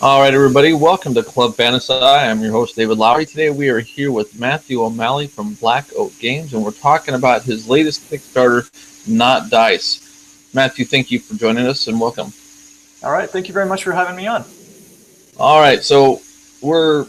All right, everybody, welcome to Club Fantasci. I'm your host, David Lowry. Today we are here with Matthew O'Malley from Black Oak Games, and we're talking about his latest Kickstarter, Knot Dice. Matthew, thank you for joining us, and welcome. All right, thank you very much for having me on. All right, so we're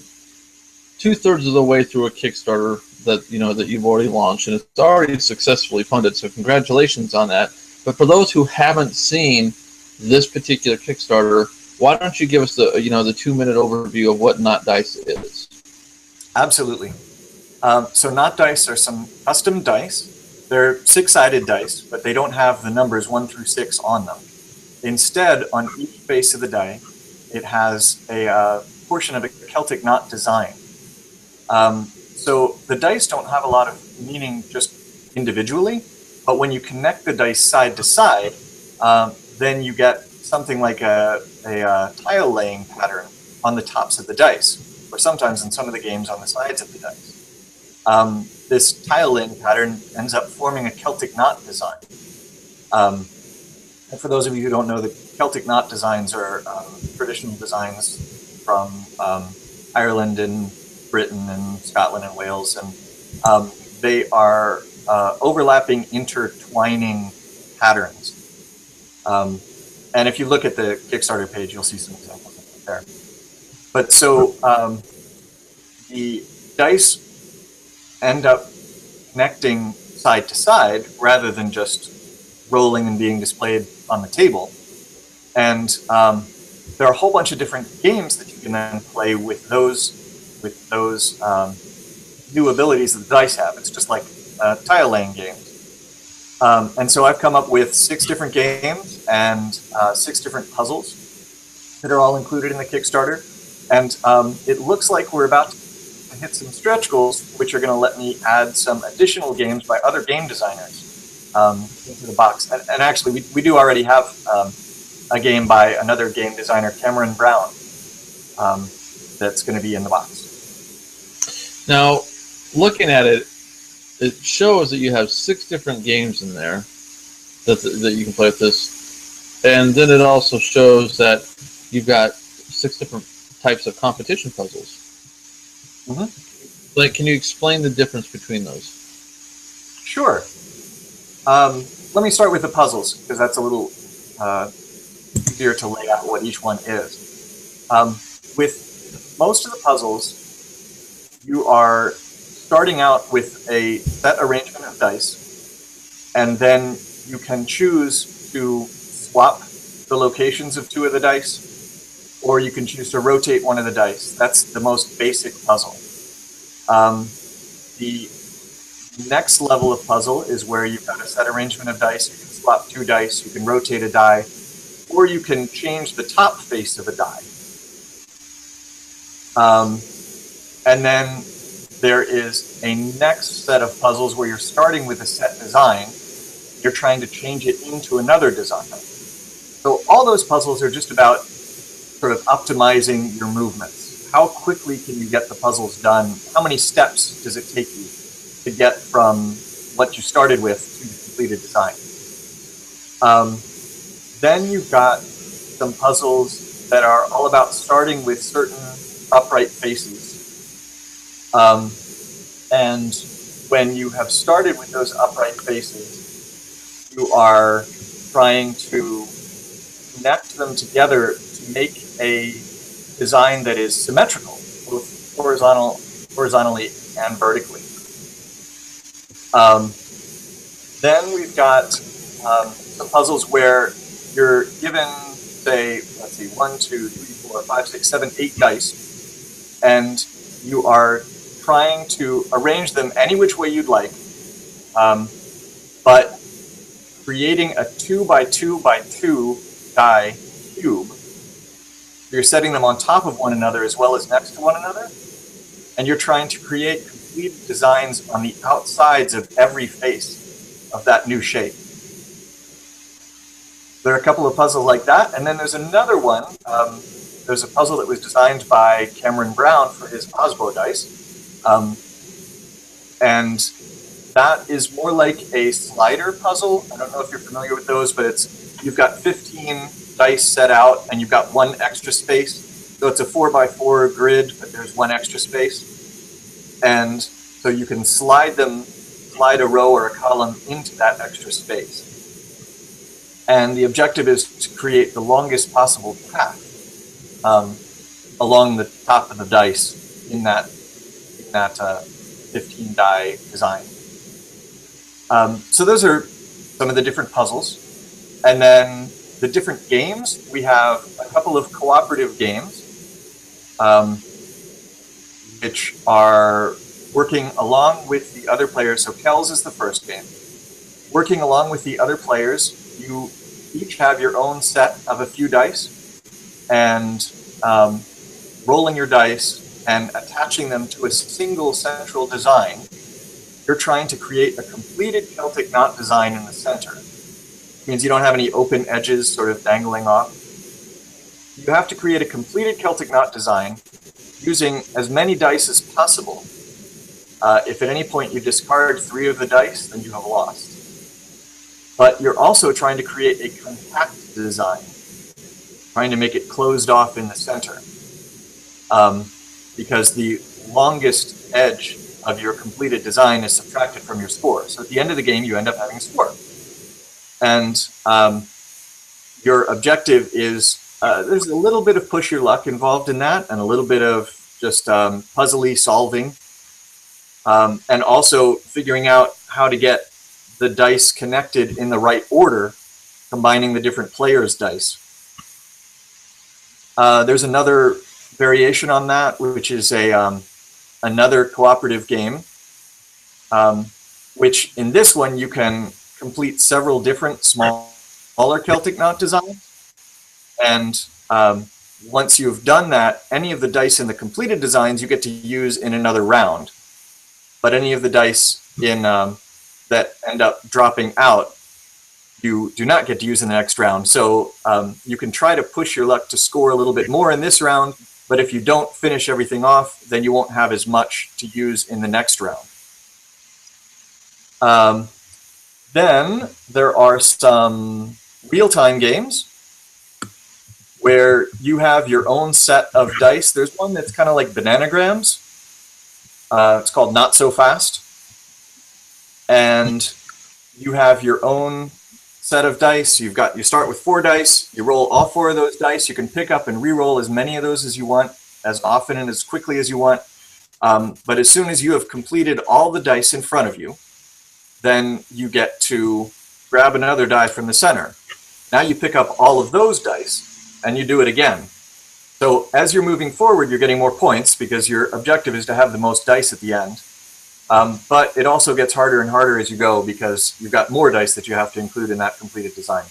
two-thirds of the way through a Kickstarter that you've already launched, and it's already successfully funded, so congratulations on that. But for those who haven't seen this particular Kickstarter, why don't you give us the 2-minute overview of what Knot Dice is? Absolutely. So Knot Dice are some custom dice. They're 6-sided dice, but they don't have the numbers 1 through 6 on them. Instead, on each face of the die, it has a portion of a Celtic knot design. So the dice don't have a lot of meaning just individually, but when you connect the dice side to side, then you get something like a tile laying pattern on the tops of the dice, or sometimes in some of the games on the sides of the dice. This tile laying pattern ends up forming a Celtic knot design. And for those of you who don't know, the Celtic knot designs are traditional designs from Ireland and Britain and Scotland and Wales, and they are overlapping, intertwining patterns. And if you look at the Kickstarter page, you'll see some examples of it there. But so the dice end up connecting side to side rather than just rolling and being displayed on the table. And there are a whole bunch of different games that you can then play with those new abilities that the dice have. It's just like tile laying games. And so I've come up with 6 different games and 6 different puzzles that are all included in the Kickstarter. And it looks like we're about to hit some stretch goals, which are going to let me add some additional games by other game designers into the box. And actually, we do already have a game by another game designer, Cameron Brown, that's going to be in the box. Now, looking at it, it shows that you have 6 different games in there that you can play with this. And then it also shows that you've got 6 different types of competition puzzles. Mm-hmm. Like, can you explain the difference between those? Sure. Let me start with the puzzles, because that's a little easier to lay out what each one is. With most of the puzzles, you are starting out with a set arrangement of dice, and then you can choose to swap the locations of 2 of the dice, or you can choose to rotate one of the dice. That's the most basic puzzle. The next level of puzzle is where you've got a set arrangement of dice. You can swap 2 dice, you can rotate a die, or you can change the top face of a die. And then there is a next set of puzzles where you're starting with a set design. You're trying to change it into another design. So all those puzzles are just about sort of optimizing your movements. How quickly can you get the puzzles done? How many steps does it take you to get from what you started with to the completed design? Then you've got some puzzles that are all about starting with certain upright faces. And when you have started with those upright faces, you are trying to connect them together to make a design that is symmetrical, both horizontally and vertically. Then we've got some puzzles where you're given, say, let's see, 1, 2, 3, 4, 5, 6, 7, 8 dice, and you are trying to arrange them any which way you'd like, but creating a 2 by 2 by 2 die cube. You're setting them on top of one another as well as next to one another, and you're trying to create complete designs on the outsides of every face of that new shape. There are a couple of puzzles like that, and then there's another one. There's a puzzle that was designed by Cameron Brown for his Osbo dice, and that is more like a slider puzzle. I don't know if you're familiar with those, but you've got 15 dice set out, and you've got one extra space. So it's a 4x4 grid, but there's one extra space. And so you can slide a row or a column into that extra space. And the objective is to create the longest possible path along the top of the dice in that 15 die design. So those are some of the different puzzles. And then the different games, we have a couple of cooperative games, which are working along with the other players. So Kells is the first game. Working along with the other players, you each have your own set of a few dice, and rolling your dice and attaching them to a single central design, you're trying to create a completed Celtic knot design in the center. It means you don't have any open edges sort of dangling off. You have to create a completed Celtic knot design using as many dice as possible. If at any point you discard 3 of the dice, then you have lost. But you're also trying to create a compact design, trying to make it closed off in the center. Because the longest edge of your completed design is subtracted from your score. So at the end of the game, you end up having a score. And your objective is, there's a little bit of push your luck involved in that, and a little bit of just puzzly solving, and also figuring out how to get the dice connected in the right order, combining the different players' dice. There's another variation on that, which is another cooperative game, which in this one you can complete several different smaller Celtic knot designs. And once you've done that, any of the dice in the completed designs you get to use in another round. But any of the dice in that end up dropping out, you do not get to use in the next round. So you can try to push your luck to score a little bit more in this round, but if you don't finish everything off, then you won't have as much to use in the next round. Then there are some real-time games where you have your own set of dice. There's one that's kind of like bananagrams. It's called Not So Fast. And you have your own set of dice. You start with 4 dice. You roll all 4 of those dice. You can pick up and re-roll as many of those as you want, as often and as quickly as you want. But as soon as you have completed all the dice in front of you, then you get to grab another die from the center. Now you pick up all of those dice and you do it again. So as you're moving forward, you're getting more points because your objective is to have the most dice at the end. But it also gets harder and harder as you go because you've got more dice that you have to include in that completed design.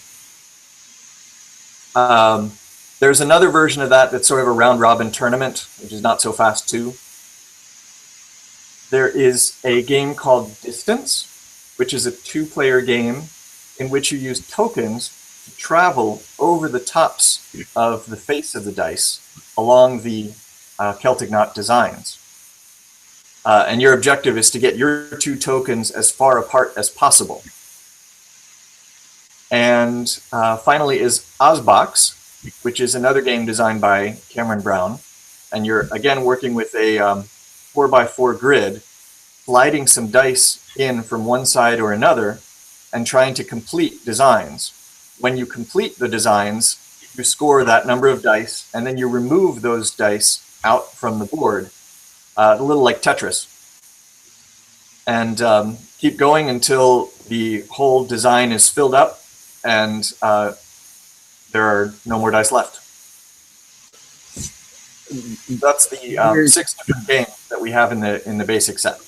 There's another version of that that's sort of a round-robin tournament, which is Not So Fast too. There is a game called Distance, which is a 2-player game in which you use tokens to travel over the tops of the face of the dice along the Celtic knot designs. And your objective is to get your 2 tokens as far apart as possible. And finally is Ozbox, which is another game designed by Cameron Brown. And you're, again, working with a 4x4 grid, sliding some dice in from one side or another, and trying to complete designs. When you complete the designs, you score that number of dice, and then you remove those dice out from the board, a little like Tetris. And keep going until the whole design is filled up, and there are no more dice left. That's the 6 different games that we have in the basic set.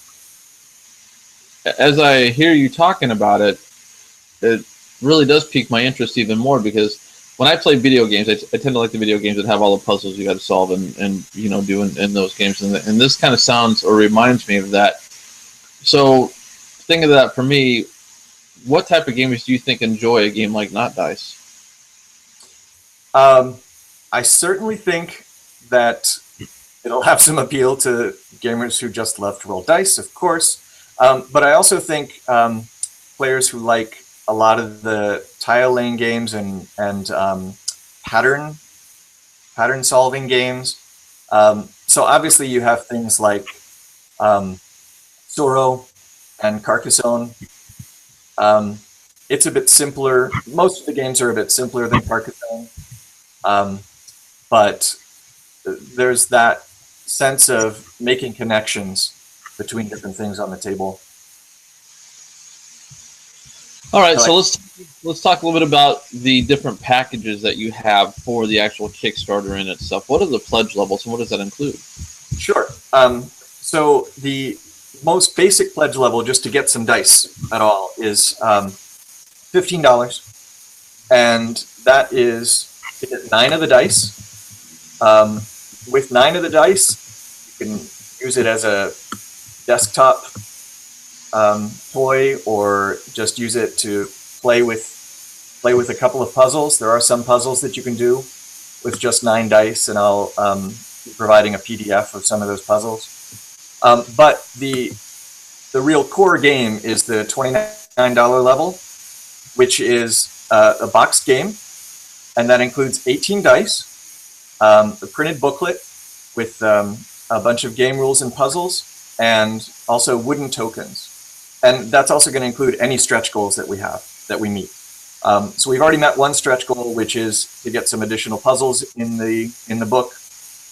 As I hear you talking about it, it really does pique my interest even more, because when I play video games, I tend to like the video games that have all the puzzles you got to solve and you know, do in those games. And this kind of sounds or reminds me of that. So think of that for me. What type of gamers do you think enjoy a game like Knot Dice? I certainly think that it'll have some appeal to gamers who just love to roll dice, of course. But I also think players who like a lot of the tile laying games and pattern solving games. So obviously you have things like Soro and Carcassonne. It's a bit simpler. Most of the games are a bit simpler than Carcassonne, but there's that sense of making connections between different things on the table. All right, so let's talk a little bit about the different packages that you have for the actual Kickstarter in itself. What are the pledge levels, and what does that include? Sure. So the most basic pledge level, just to get some dice at all, is $15, and that is to get 9 of the dice. With 9 of the dice, you can use it as a desktop toy, or just use it to play with a couple of puzzles. There are some puzzles that you can do with just 9 dice, and I'll be providing a PDF of some of those puzzles. But the real core game is the $29 level, which is a boxed game, and that includes 18 dice, a printed booklet with a bunch of game rules and puzzles, and also wooden tokens. And that's also going to include any stretch goals that we meet. So we've already met one stretch goal, which is to get some additional puzzles in the book,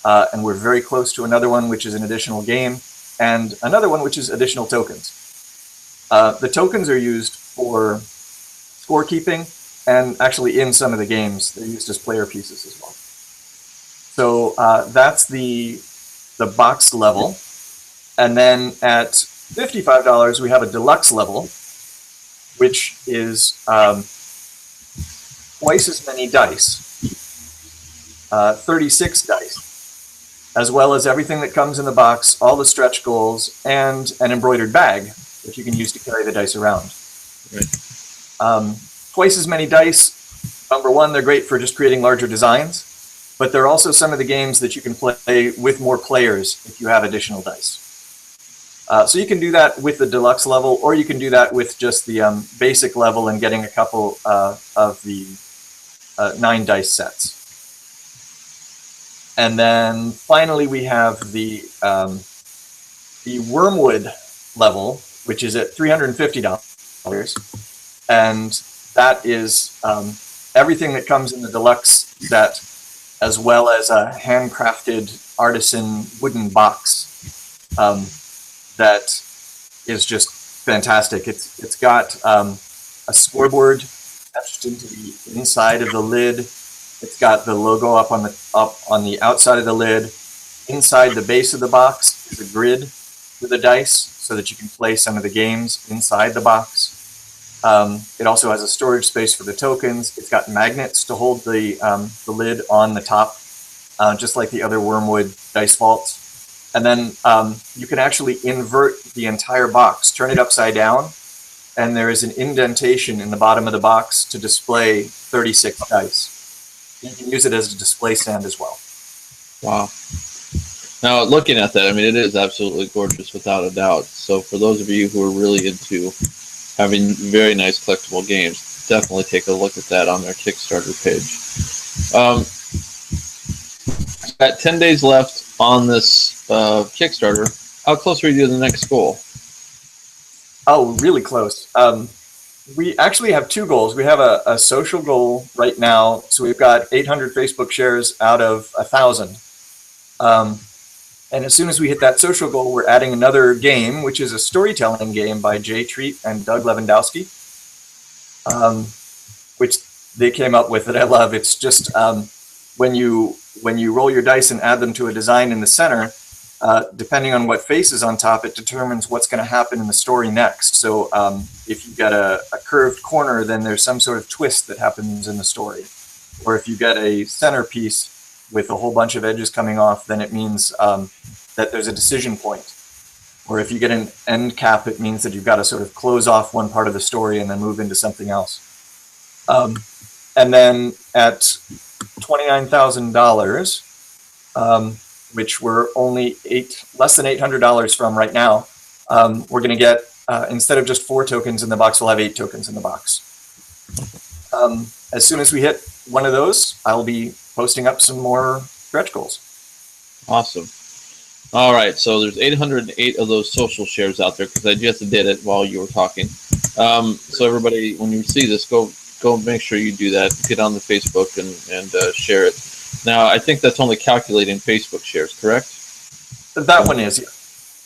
and we're very close to another one, which is an additional game, and another one, which is additional tokens. The tokens are used for scorekeeping, and actually in some of the games, they're used as player pieces as well. So that's the box level. And then at $55, we have a deluxe level, which is twice as many dice, 36 dice, as well as everything that comes in the box, all the stretch goals, and an embroidered bag that you can use to carry the dice around. Right. Twice as many dice. Number one, they're great for just creating larger designs, but they're also some of the games that you can play with more players if you have additional dice. So you can do that with the deluxe level, or you can do that with just the basic level and getting a couple of the 9 dice sets. And then finally we have the Wormwood level, which is at $350, and that is everything that comes in the deluxe set, as well as a handcrafted artisan wooden box that is just fantastic. It's got a scoreboard etched into the inside of the lid. It's got the logo up on the outside of the lid. Inside the base of the box is a grid with the dice, so that you can play some of the games inside the box. It also has a storage space for the tokens. It's got magnets to hold the lid on the top, just like the other Wormwood dice vaults. And then you can actually invert the entire box, turn it upside down, and there is an indentation in the bottom of the box to display 36 dice. You can use it as a display stand as well. Wow. Now, looking at that, I mean, it is absolutely gorgeous, without a doubt. So for those of you who are really into having very nice collectible games, definitely take a look at that on their Kickstarter page. At 10 days left on this Kickstarter, how close are you to the next goal? Oh, really close. We actually have 2 goals. We have a social goal right now. So we've got 800 Facebook shares out of 1,000. And as soon as we hit that social goal, we're adding another game, which is a storytelling game by Jay Treat and Doug Lewandowski, which they came up with that I love. It's just when you roll your dice and add them to a design in the center, depending on what face is on top, it determines what's going to happen in the story next. So if you get a curved corner, then there's some sort of twist that happens in the story. Or if you get a centerpiece with a whole bunch of edges coming off, then it means that there's a decision point. Or if you get an end cap, it means that you've got to sort of close off one part of the story and then move into something else. And then at $29,000, which we're only less than $800 from right now, we're going to get, instead of just 4 tokens in the box, we'll have 8 tokens in the box. As soon as we hit one of those, I'll be posting up some more stretch goals. Awesome. All right, so there's 808 of those social shares out there because I just did it while you were talking. So everybody, when you see this, go make sure you do that. Get on the Facebook and share it. Now, I think that's only calculating Facebook shares, correct? That one is, yeah.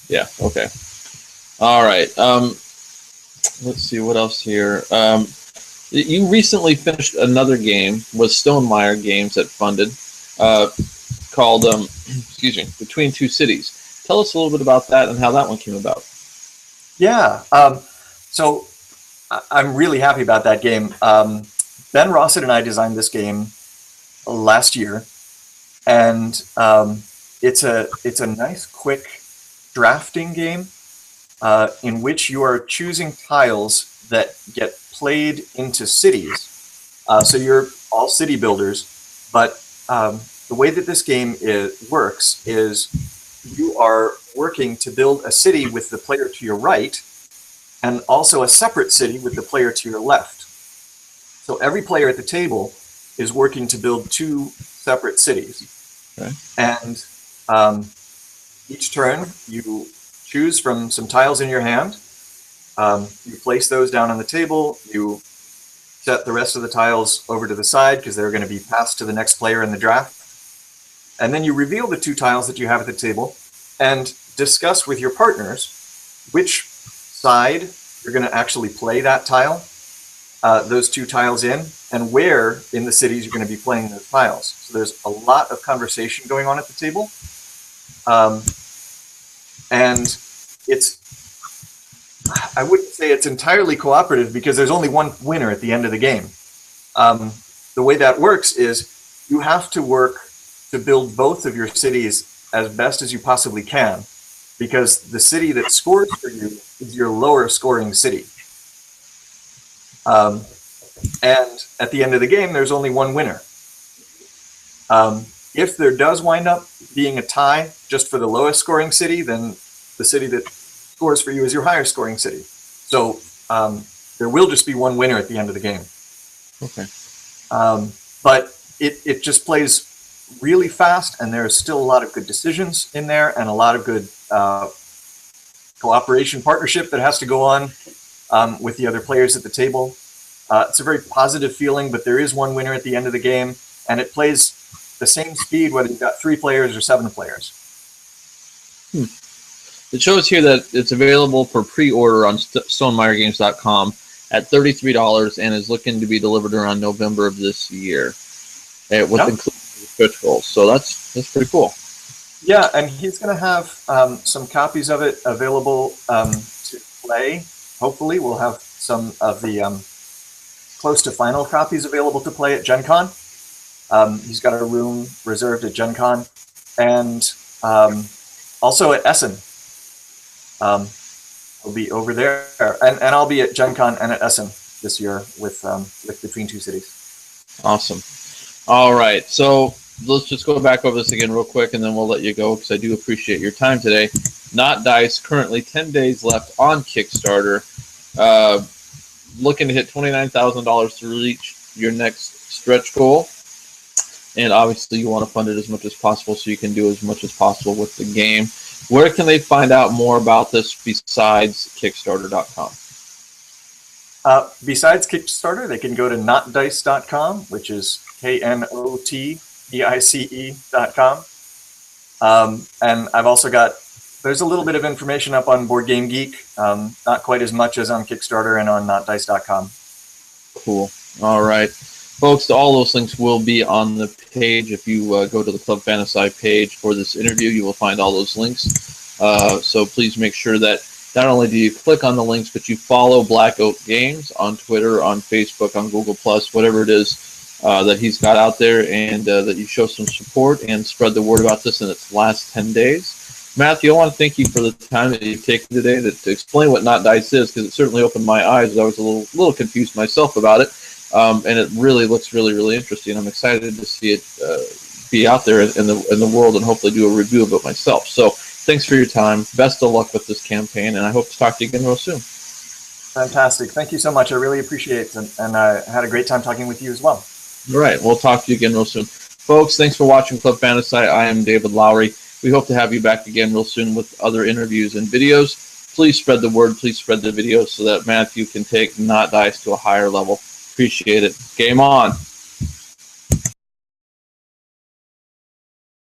Yeah, okay. All right. Let's see, what else here? You recently finished another game with Stonemaier Games that funded called, excuse me, Between Two Cities. Tell us a little bit about that and how that one came about. Yeah. So I'm really happy about that game. Ben Rossett and I designed this game last year, and it's a nice, quick drafting game in which you are choosing tiles that get played into cities. So you're all city builders, but the way that this game works is you are working to build a city with the player to your right, and also a separate city with the player to your left. So every player at the table is working to build two separate cities. Okay. And each turn, you choose from some tiles in your hand. You place those down on the table. You set the rest of the tiles over to the side because they're going to be passed to the next player in the draft. And then you reveal the two tiles that you have at the table and discuss with your partners which side you're going to actually play that tile, those two tiles in, and where in the cities you're going to be playing those tiles. So there's a lot of conversation going on at the table. And I wouldn't say it's entirely cooperative because there's only one winner at the end of the game. The way that works is you have to work to build both of your cities as best as you possibly can, because the city that scores for you is your lower scoring city. And at the end of the game, there's only one winner. If there does wind up being a tie just for the lowest scoring city, then the city that scores for you is your higher scoring city. So there will just be one winner at the end of the game. Okay. But it just plays really fast, and there's still a lot of good decisions in there and a lot of good cooperation partnership that has to go on with the other players at the table. It's a very positive feeling, but there is one winner at the end of the game, and it plays the same speed whether you've got 3 players or 7 players. It shows here that it's available for pre-order on StoneMaierGames.com at $33 and is looking to be delivered around November of this year, with including the stretch goals. So that's pretty cool. Yeah, and he's going to have some copies of it available to play. Hopefully, we'll have some of the close to final copies available to play at Gen Con. He's got a room reserved at Gen Con, and also at Essen. I'll be over there, and I'll be at Gen Con and at Essen this year with Between Two Cities. Awesome. All right, so let's just go back over this again real quick, and then we'll let you go because I do appreciate your time today. Knot Dice, currently 10 days left on Kickstarter. Looking to hit $29,000 to reach your next stretch goal. And obviously you want to fund it as much as possible so you can do as much as possible with the game. Where can they find out more about this besides Kickstarter.com? Besides Kickstarter, they can go to knotdice.com, which is KNOTDICE.com. And I've also got, there's a little bit of information up on Board Game Geek, not quite as much as on Kickstarter and on knotdice.com. Cool. All right. Folks, all those links will be on the page. If you go to the Club Fantasci page for this interview, you will find all those links. So please make sure that not only do you click on the links, but you follow Black Oak Games on Twitter, on Facebook, on Google+, whatever it is that he's got out there, and that you show some support and spread the word about this in its last 10 days. Matthew, I want to thank you for the time that you've taken today to explain what Knot Dice is, because it certainly opened my eyes. I was a little confused myself about it. And it really looks really interesting. I'm excited to see it be out there in the world and hopefully do a review of it myself. So thanks for your time. Best of luck with this campaign, and I hope to talk to you again real soon. Fantastic. Thank you so much. I really appreciate it, and I had a great time talking with you as well. All right. We'll talk to you again real soon. Folks, thanks for watching Club Fantasy. I am David Lowry. We hope to have you back again real soon with other interviews and videos. Please spread the word. Please spread the videos so that Matthew can take Knot Dice to a higher level. Appreciate it. Game on.